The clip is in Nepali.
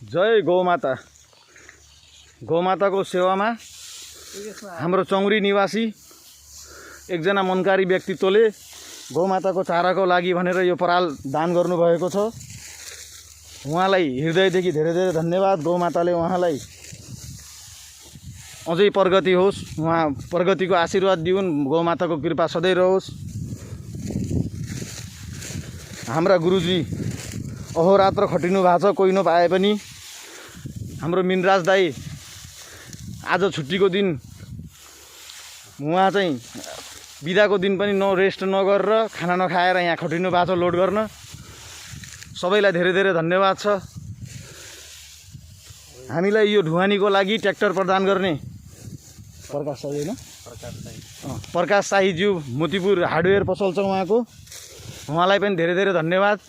जय गौमाता। गौमाताको सेवामा हाम्रो चौरी निवासी एकजना मनकारी व्यक्तित्वले गौमाताको चाराको लागि भनेर यो पराल दान गर्नुभएको छ। उहाँलाई हृदयदेखि धेरै धेरै धन्यवाद। गौमाताले उहाँलाई अझै प्रगति होस्, उहाँ प्रगतिको आशीर्वाद दिउन्, गौमाताको कृपा सधैँ रहोस्। हाम्रा गुरुजी अहोरात्र खटिनु भएको छ, कोही नपाए पनि। हाम्रो मिनराज दाई आज छुट्टीको दिन, उहाँ चाहिँ बिदाको दिन पनि रेस्ट नगरेर खाना नखाएर यहाँ खटिनु भएको छ लोड गर्न। सबैलाई धेरै धेरै धन्यवाद छ। हामीलाई यो ढुवानीको लागि ट्र्याक्टर प्रदान गर्ने प्रकाश साई होइन, प्रकाश साईज्यू मोतीपुर हार्डवेयर पसल छ उहाँको, उहाँलाई पनि धेरै धेरै धन्यवाद।